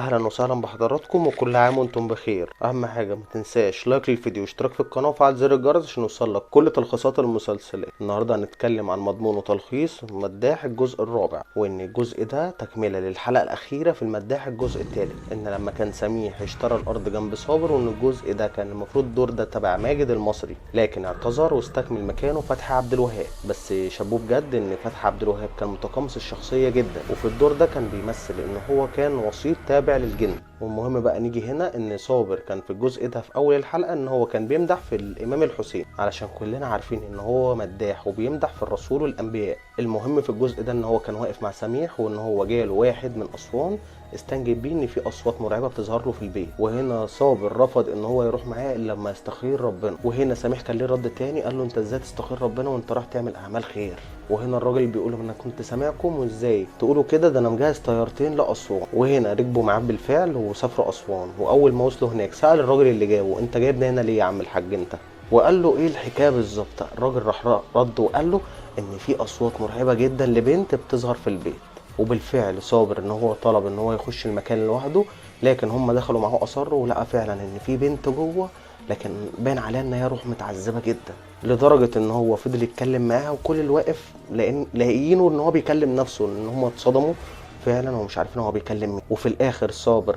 اهلا وسهلا بحضراتكم وكل عام وانتم بخير. اهم حاجه ما تنساش لايك للفيديو واشتراك في القناه وفعل زر الجرس عشان يوصلك كل تلخيصات المسلسلات. النهارده هنتكلم عن مضمون وتلخيص مداح الجزء الرابع، وان الجزء ده تكمله للحلقه الاخيره في المداح الجزء الثالث، ان لما كان سميح اشترى الارض جنب صابر، وان الجزء ده كان المفروض الدور ده تبع ماجد المصري، لكن اعتذر واستكمل مكانه فتحي عبد الوهاب. بس شابوه بجد ان فتحي عبد الوهاب كان متقمص الشخصيه جدا، وفي الدور ده كان بيمثل ان هو كان وسيط تابع للجن. والمهم بقى نيجي هنا ان صابر كان في الجزء ده في اول الحلقه ان هو كان بيمدح في الامام الحسين، علشان كلنا عارفين ان هو مداح وبيمدح في الرسول والانبياء. المهم في الجزء ده ان هو كان واقف مع سميح، وان هو جاله واحد من اسوان استنجد بيه ان في اصوات مرعبه بتظهر له في البيت، وهنا صابر رفض ان هو يروح معاه الا لما يستخير ربنا. وهنا سميح كان ليه رد تاني، قال له انت ازاي تستخير ربنا وانت رايح تعمل اعمال خير؟ وهنا الراجل بيقول له انا كنت سامعكم وازاي تقولوا كده، ده انا مجهز طيارتين لاسوان. وهنا ركبوا معاه بالفعل وسافروا اسوان، واول ما وصلوا هناك سال الراجل اللي جابه انت جايبنا هنا ليه يا عم الحاج انت؟ وقال له ايه الحكايه بالظبط. الراجل راح رد وقال له ان في اصوات مرعبه جدا لبنت بتظهر في البيت. وبالفعل صابر ان هو طلب ان هو يخش المكان لوحده، لكن هم دخلوا معاه اصروا، ولقى فعلا ان في بنت جوه، لكن باين عليها ان هي روح متعذبه جدا، لدرجه ان هو فضل يتكلم معاها وكل اللي واقف لاقيينه ان هو بيكلم نفسه، ان هم اتصدموا فعلا ومش عارفين هو بيكلم مين. وفي الاخر صابر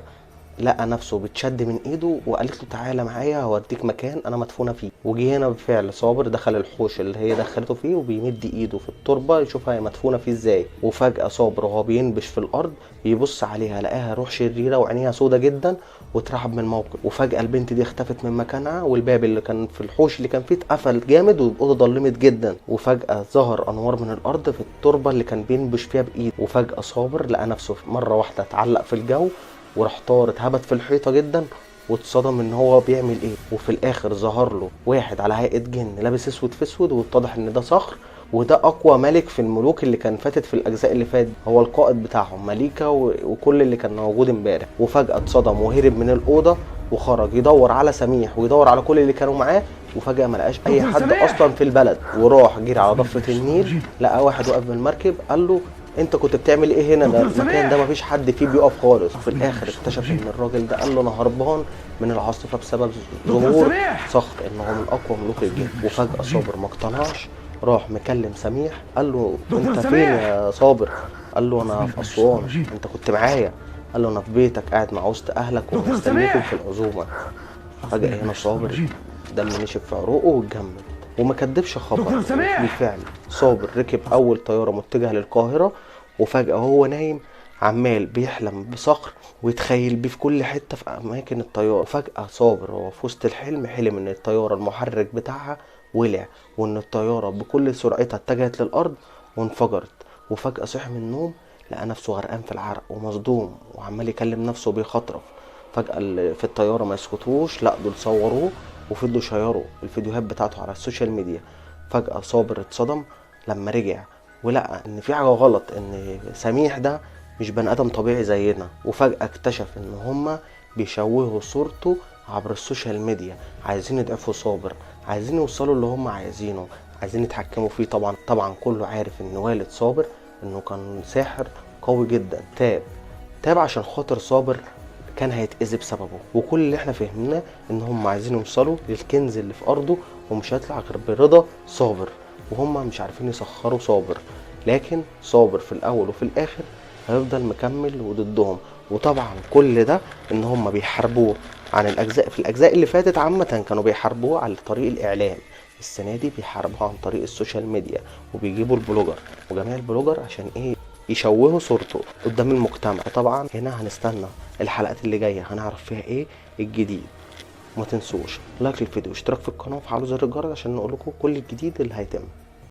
لقى نفسه بتشد من ايده وقالت له تعالى معايا هوديك مكان انا مدفونه فيه. وجي هنا بالفعل صابر دخل الحوش اللي هي دخلته فيه، وبيمد ايده في التربه يشوفها هي مدفونه فيه ازاي. وفجاه صابر وهو بينبش في الارض بيبص عليها لقاها روح شريره وعينيها سودا جدا، واترعب من الموقف. وفجاه البنت دي اختفت من مكانها، والباب اللي كان في الحوش اللي كان فيه اتقفل جامد، والاوضه ضلمت جدا. وفجاه ظهر انوار من الارض في التربه اللي كان بينبش فيها بايده. وفجاه صابر لقى نفسه مره واحده اتعلق في الجو، وراح طار اتهبط في الحيطه جدا، واتصدم ان هو بيعمل ايه. وفي الاخر ظهر له واحد على هيئه جن لابس اسود في اسود، واتضح ان ده صخر، وده اقوى ملك في الملوك اللي كان فاتت في الاجزاء اللي فاتت، هو القائد بتاعهم مليكه وكل اللي كان موجود امبارح. وفجاه اتصدم وهرب من الاوضه، وخرج يدور على سميح ويدور على كل اللي كانوا معاه، وفجاه ما لقاش اي حد اصلا في البلد. وراح جري على ضفه النيل، لقى واحد واقف بالمركب، قال له انت كنت بتعمل ايه هنا؟ ده المكان ده مفيش حد فيه بيقف خالص. وفي الاخر اكتشف ان الراجل ده قال له انا هربان من العاصفه بسبب ظهور صخر، ان هو من اقوى ملوك الجن. وفجاه صابر ما اقتنعش، راح مكلم سميح قال له انت فين يا صابر؟ قال له انا في اسوان، انت كنت معايا؟ قال له انا في بيتك قاعد مع وسط اهلك ومستنيكم في العزومه. فجاه هنا صابر دم نشف في عروقه واتجمد، وما كدبش خبر. بالفعل صابر ركب اول طياره متجهه للقاهره، وفجاه وهو نايم عمال بيحلم بصخر ويتخيل بيه في كل حته في اماكن الطياره. فجاه صابر وهو في وسط الحلم حلم ان الطياره المحرك بتاعها ولع، وان الطياره بكل سرعتها اتجهت للارض وانفجرت. وفجاه صحي من النوم لقى نفسه غرقان في العرق ومصدوم، وعمال يكلم نفسه بيخطرف. فجأة اللي في الطيارة ما يسكتوش، لا دول صوروه وفضلوا يشيروا الفيديوهات بتاعته على السوشيال ميديا. فجأة صابر اتصدم لما رجع ولقى ان في حاجة غلط، ان سميح ده مش بني ادم طبيعي زينا. وفجأة اكتشف ان هما بيشوهوا صورته عبر السوشيال ميديا، عايزين يضعفوا صابر، عايزين يوصلوا اللي هما عايزينه، عايزين يتحكموا فيه. طبعا كله عارف ان والد صابر انه كان ساحر قوي جدا، تاب عشان خاطر صابر كان هيتأذي بسببه. وكل اللي احنا فهمناه ان هم عايزين يوصلوا للكنز اللي في ارضه، ومش هيطلع غير برضا صابر، وهم مش عارفين يسخروا صابر. لكن صابر في الاول وفي الاخر هيفضل مكمل وضدهم. وطبعا كل ده ان هم بيحاربوه عن في الاجزاء اللي فاتت عامة كانوا بيحاربوه على طريق الاعلام، السنة دي بيحاربوه عن طريق السوشيال ميديا، وبيجيبوا البلوجر وجميع البلوجر عشان ايه؟ يشوهوا صورته قدام المجتمع. طبعا هنا هنستنى الحلقات اللي جايه هنعرف فيها ايه الجديد. وما تنسوش لايك للفيديو واشتراك في القناه وفعلوا زر الجرس عشان نقول لكم كل الجديد اللي هيتم.